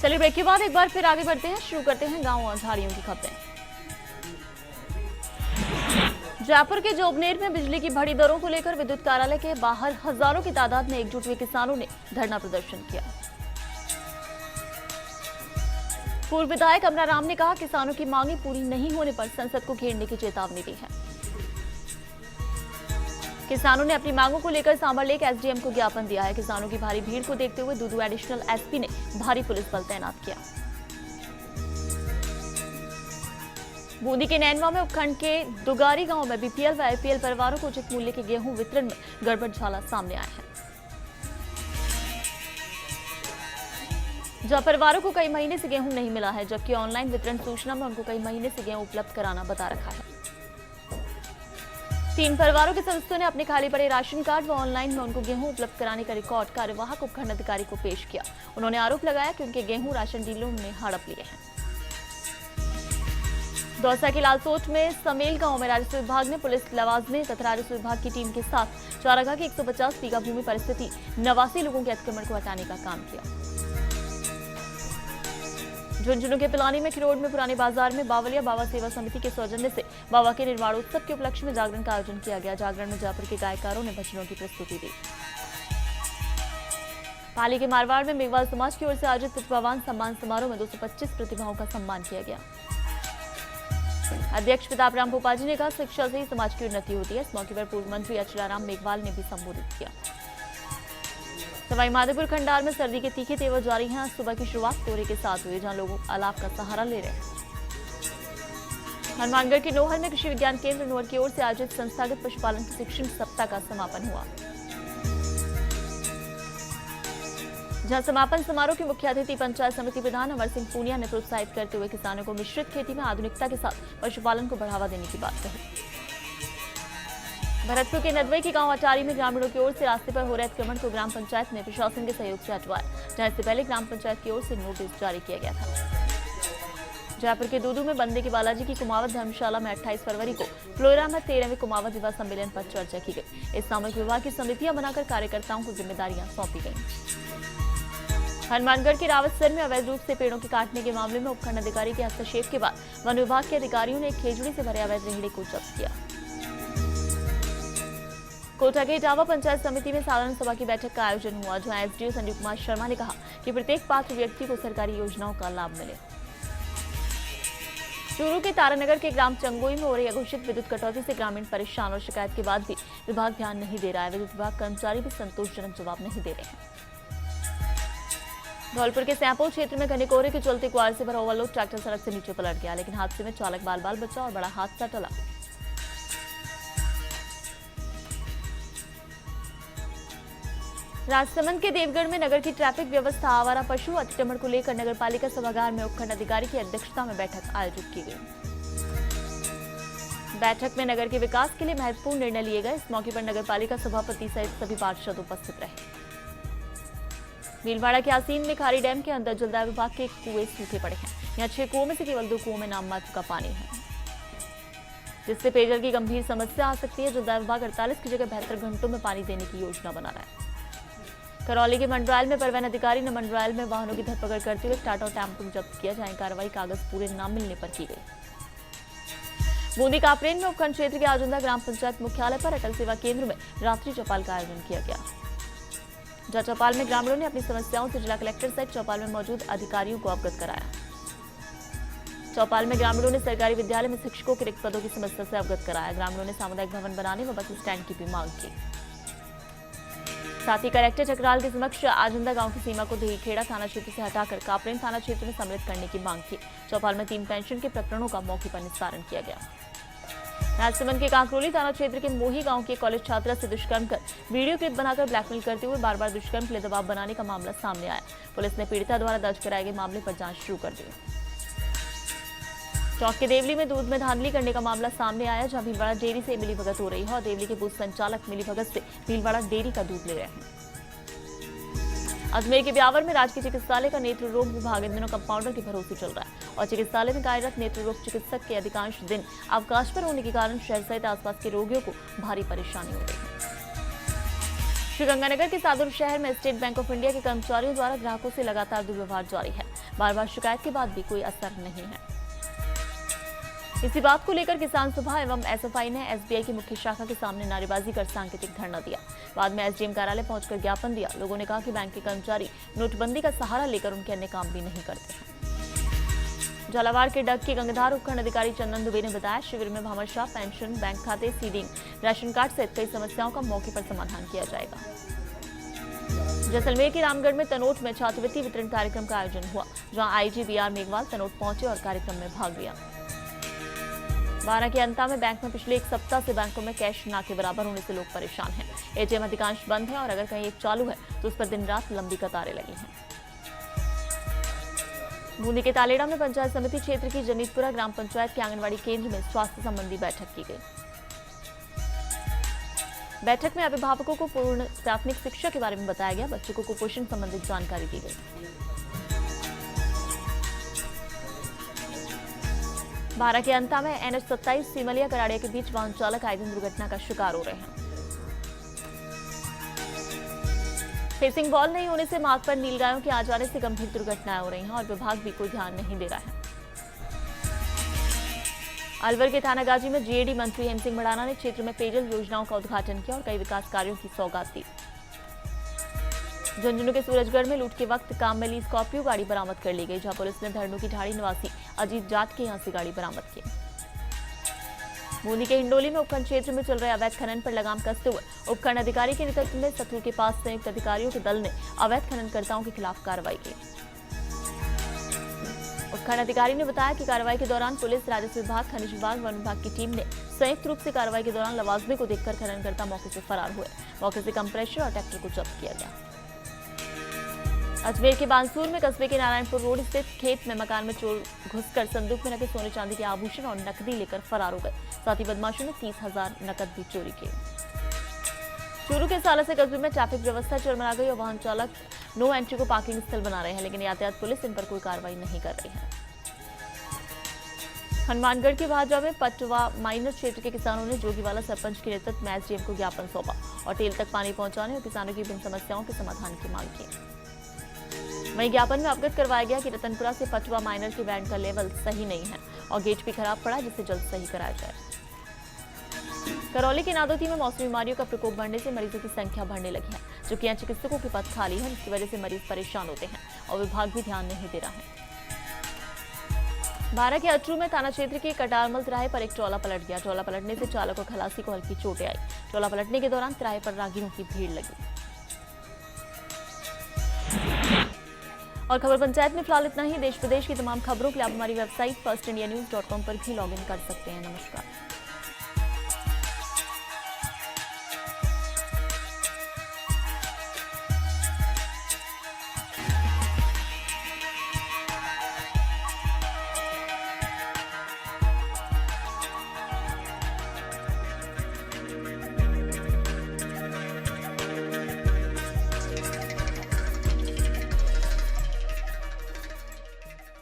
चलिए ब्रेक के बाद एक बार फिर आगे बढ़ते हैं, शुरू करते हैं गांव और झाड़ियों की खबरें। जयपुर के जोबनेर में बिजली की बढ़ी दरों को लेकर विद्युत कार्यालय के बाहर हजारों की तादाद में एकजुट हुए किसानों ने धरना प्रदर्शन किया। पूर्व विधायक अमरा राम ने कहा, किसानों की मांगे पूरी नहीं होने पर संसद को घेरने की चेतावनी दी है। किसानों ने अपनी मांगों को लेकर सांभरलेक एसडीएम को ज्ञापन दिया है। किसानों की भारी भीड़ को देखते हुए दूदू एडिशनल एसपी ने भारी पुलिस बल तैनात किया। बूंदी के नैनवा में उपखंड के दुगारी गांव में बीपीएल व आईपीएल परिवारों को उचित मूल्य के गेहूं वितरण में गड़बड़झाला सामने आया है। जहां परिवारों को कई महीने से गेहूं नहीं मिला है, जबकि ऑनलाइन वितरण सूचना में उनको कई महीने से गेहूं उपलब्ध कराना बता रखा है। 3 परिवारों के सदस्यों ने अपने खाली पड़े राशन कार्ड व ऑनलाइन में उनको गेहूं उपलब्ध कराने का रिकॉर्ड कार्यवाहक उपखंड अधिकारी को पेश किया। उन्होंने आरोप लगाया कि उनके गेहूं राशन डीलरों ने हड़प लिए हैं। दौसा के लालसोट में समेल गांव में राजस्व विभाग ने पुलिस लवाजमे तथा राजस्व विभाग की टीम के साथ चारागाह की 150 बीघा भूमि परिस्थिति 89 लोगों के अतिक्रमण को हटाने का काम किया। झुंझुनू के पिलानी में खिरोड में पुराने बाजार में बावलिया बाबा सेवा समिति के सौजन्य से बाबा के निर्वाणोत्सव के उपलक्ष्य में जागरण का आयोजन किया गया। जागरण में जयपुर के गायकारों ने भजनों की प्रस्तुति दी। पाली के मारवाड़ में मेघवाल समाज की ओर से आयोजित प्रतिभावान सम्मान समारोह में 225 प्रतिभाओं का सम्मान किया गया। अध्यक्ष प्रतापराम भोपाल जी ने कहा, शिक्षा से ही समाज की उन्नति होती है। इस मौके पर पूर्व मंत्री अचलाराम मेघवाल ने भी संबोधित किया। सवाई माधोपुर खंडार में सर्दी के तीखे तेवर जारी हैं। आज सुबह की शुरुआत कोहरे के साथ हुई, जहां लोग अलाव का सहारा ले रहे हैं। हनुमानगढ़ के नोहर में कृषि विज्ञान केंद्र नोहर की ओर से आयोजित संस्थागत पशुपालन प्रशिक्षण सप्ताह का समापन हुआ, जहां समापन समारोह के मुख्य अतिथि पंचायत समिति प्रधान अमर सिंह पूनिया ने प्रोत्साहित करते हुए किसानों को मिश्रित खेती में आधुनिकता के साथ पशुपालन को बढ़ावा देने की बात कही। भरतपुर के नदवई के गांव अटारी में ग्रामीणों की ओर से रास्ते पर हो रहे अतिक्रमण को ग्राम पंचायत ने प्रशासन के सहयोग से हटवाया, जहां इससे पहले ग्राम पंचायत की ओर से नोटिस जारी किया गया था। जयपुर के दूदू में बंदे की बालाजी की कुमावत धर्मशाला में 28 फरवरी को फ्लोरा में 13वें कुमावत विवाह सम्मेलन पर चर्चा की गई। इस सामूहिक विवाह की समितियां बनाकर कार्यकर्ताओं को जिम्मेदारियां सौंपी गई। हनुमानगढ़ के रावतसर में अवैध रूप से पेड़ों के काटने के मामले में उपखंड अधिकारी के हस्तक्षेप के बाद वन विभाग के अधिकारियों ने एक खेजड़ी से भरे अवैध रेहड़ी को जब्त किया। कोटा के इटावा पंचायत समिति में साधारण सभा की बैठक का आयोजन हुआ, जहां एसडीओ संजीव कुमार शर्मा ने कहा कि प्रत्येक पात्र व्यक्ति को सरकारी योजनाओं का लाभ मिले। चूरू के तारानगर के ग्राम चंगोई में हो रही अघोषित विद्युत कटौती से ग्रामीण परेशान और शिकायत के बाद भी विभाग ध्यान नहीं दे रहा है। विद्युत विभाग कर्मचारी भी संतोषजनक जवाब नहीं दे रहे हैं। धौलपुर के सैंपो क्षेत्र में घने कोहरे के चलते कुआर से भरा ओवरलोड ट्रैक्टर सड़क से नीचे पलट गया, लेकिन हादसे में चालक बाल बाल बचा और बड़ा हादसा टला। राजसमंद के देवगढ़ में नगर की ट्रैफिक व्यवस्था आवारा पशु अतिक्रमण को लेकर नगरपालिका सभागार में उपखंड अधिकारी की अध्यक्षता में बैठक आयोजित की गई। बैठक में नगर के विकास के लिए महत्वपूर्ण निर्णय लिए गए। इस मौके पर नगरपालिका सभापति सहित सभी पार्षद उपस्थित रहे। भीलवाड़ा के आसीन में खारी डैम के अंदर जलदाय विभाग के कुएं सूखे पड़े हैं। यहाँ 6 कुओं में से केवल 2 कुओं में नाममात्र का पानी है, जिससे पेयजल की गंभीर समस्या आ सकती है। जलदाय विभाग 48 की जगह 72 घंटों में पानी देने की योजना बना रहा है। करौली के मंडरायल में परिवहन अधिकारी ने मंडरायल में वाहनों की धरपकड़ करते हुए टाटा टेम्पो जब्त किया, जहां कार्रवाई कागज पूरे न मिलने पर की गई। बूंदी कापरेन में उपखंड क्षेत्र के आजंदा ग्राम पंचायत मुख्यालय पर अटल सेवा केंद्र में रात्रि चौपाल का आयोजन किया गया, जहां चौपाल में ग्रामीणों ने अपनी समस्याओं से जिला कलेक्टर सहित चौपाल में मौजूद अधिकारियों को अवगत कराया। चौपाल में ग्रामीणों ने सरकारी विद्यालय में शिक्षकों के रिक्त पदों की समस्या से अवगत कराया। ग्रामीणों ने सामुदायिक भवन बनाने व बस स्टैंड की भी मांग की। साथ ही कलेक्टर चक्राल के समक्ष आजंदा गांव की सीमा को देहीखेड़ा थाना क्षेत्र से हटाकर कापरेन थाना क्षेत्र में सम्मिलित करने की मांग की। चौपाल में 3 पेंशन के प्रकरणों का मौके पर निस्तारण किया गया। राजसमंद के कांकरोली थाना क्षेत्र के मोही गांव के कॉलेज छात्रा से दुष्कर्म कर वीडियो क्लिप बनाकर ब्लैकमेल करते हुए बार बार दुष्कर्म के लिए दबाव बनाने का मामला सामने आया। पुलिस ने पीड़िता द्वारा दर्ज कराए गए मामले पर जांच शुरू कर दी। चौक के देवली में दूध में धांधली करने का मामला सामने आया, जहां भीलवाड़ा डेयरी से मिलीभगत हो रही है और देवली के बूथ संचालक मिलीभगत से भीलवाड़ा डेयरी का दूध ले रहे हैं। अजमेर के ब्यावर में राजकीय चिकित्सालय का नेत्र रोग विभाग इन दिनों कंपाउंडर के भरोसे चल रहा है और चिकित्सालय में कार्यरत नेत्र रोग चिकित्सक के अधिकांश दिन अवकाश पर होने के कारण शहर सहित आसपास के रोगियों को भारी परेशानी हो रही है। श्रीगंगानगर के सादुल शहर में स्टेट बैंक ऑफ इंडिया के कर्मचारियों द्वारा ग्राहकों से लगातार दुर्व्यवहार जारी है। बार बार शिकायत के बाद भी कोई असर नहीं है। इसी बात को लेकर किसान सभा एवं एसएफआई ने एसबीआई की मुख्य शाखा के सामने नारेबाजी कर सांकेतिक धरना दिया। बाद में एसडीएम कार्यालय पहुंचकर ज्ञापन दिया। लोगों ने कहा कि बैंक के कर्मचारी नोटबंदी का सहारा लेकर उनके अन्य काम भी नहीं करते हैं। झालावाड़ के डग के गंगाधार उपखंड अधिकारी चंदन दुबे ने बताया, शिविर में भामाशाह पेंशन, बैंक खाते, सीडिंग, राशन कार्ड सहित कई समस्याओं का मौके पर समाधान किया जाएगा। जैसलमेर के रामगढ़ में तनोट में छात्रवृत्ति वितरण कार्यक्रम का आयोजन हुआ, जहां आईजी बीआर मेघवाल तनोट पहुंचे और कार्यक्रम में भाग लिया। 12 के अंता में बैंक में पिछले एक सप्ताह से बैंकों में कैश ना के बराबर होने से लोग परेशान हैं। एटीएम अधिकांश बंद है और अगर कहीं एक चालू है तो उस पर दिन रात लंबी कतारें लगी हैं। बूंदी के तालेड़ा में पंचायत समिति क्षेत्र की जनीतपुरा ग्राम पंचायत के आंगनबाड़ी केंद्र में स्वास्थ्य संबंधी बैठक की गई। बैठक में अभिभावकों को पूर्ण प्राथमिक शिक्षा के बारे में बताया गया। बच्चों को कुपोषण संबंधित जानकारी दी गई। 12 के अंता में NH 27 सीमलिया कराड़िया के बीच वाहन चालक आए दिन दुर्घटना का शिकार हो रहे हैं। फेसिंग वॉल नहीं होने से मार्ग पर नीलगायों के आ जाने से गंभीर दुर्घटनाएं हो रही हैं और विभाग भी कोई ध्यान नहीं दे रहा है। अलवर के थानागाजी में जीएडी मंत्री हेम सिंह मडाना ने क्षेत्र में पेयजल योजनाओं का उद्घाटन किया और कई विकास कार्यों की सौगात दी। झुंझुनू के सूरजगढ़ में लूट के वक्त काम में ली स्कॉर्पियो गाड़ी बरामद कर ली गई, जहां पुलिस ने धरनू की ढाड़ी निवासी अजीत जाट के यहां से गाड़ी बरामद की। बूंदी के हिंडोली में उपखंड क्षेत्र में चल रहे अवैध खनन पर लगाम कसते हुए उपखंड अधिकारी के नेतृत्व में सतलू के पास संयुक्त अधिकारियों के दल ने अवैध खननकर्ताओं के खिलाफ कार्रवाई की। उपखंड अधिकारी ने बताया कि कार्रवाई के दौरान पुलिस, राजस्व विभाग, खनिज विभाग, वन विभाग की टीम ने संयुक्त रूप से कार्रवाई के दौरान लवाजमे को देखकर खननकर्ता मौके से फरार हुए। मौके से कंप्रेशर और ट्रैक्टर को जब्त किया गया। अजमेर के बांसूर में कस्बे के नारायणपुर रोड स्थित खेत में मकान में चोर घुसकर संदूक में रखे सोने चांदी के आभूषण और नकदी लेकर फरार हो गए। साथ ही बदमाशों ने 30,000 नकद भी चोरी किए। चोरों के साले से कस्बे में ट्रैफिक व्यवस्था चरमरा गई और वाहन चालक नो एंट्री को पार्किंग स्थल बना रहे हैं, लेकिन यातायात पुलिस इन पर कोई कार्रवाई नहीं कर रही है। हनुमानगढ़ के भाजपा में पटवा माइनर क्षेत्र के किसानों ने जोगीवाला सरपंच के नेतृत्व में एसडीएम को ज्ञापन सौंपा और टेल तक पानी पहुंचाने और किसानों की विभिन्न समस्याओं के समाधान की मांग की। वहीं ज्ञापन में अवगत करवाया गया कि रतनपुरा से पटवा माइनर की वैन का लेवल सही नहीं है और गेट भी खराब पड़ा, जिसे जल्द सही कराया जाए। करौली के नादौती में मौसमी बीमारियों का प्रकोप बढ़ने से मरीजों की संख्या बढ़ने लगी है, जो कि यहाँ चिकित्सकों के पद खाली है, जिसकी वजह से मरीज परेशान होते हैं और विभाग भी ध्यान नहीं दे रहा है। 12 के अटरू में थाना क्षेत्र के कटारमल तिराहे पर एक ट्रॉला पलट गया। ट्रॉला पलटने से चालक और खलासी को हल्की चोटें आई। ट्रॉला पलटने के दौरान तिराहे पर राहगीरों की भीड़ लगी। और खबर पंचायत में फिलहाल इतना ही। देश प्रदेश की तमाम खबरों के लिए आप हमारी वेबसाइट firstindianews.com पर भी लॉगिन कर सकते हैं। नमस्कार।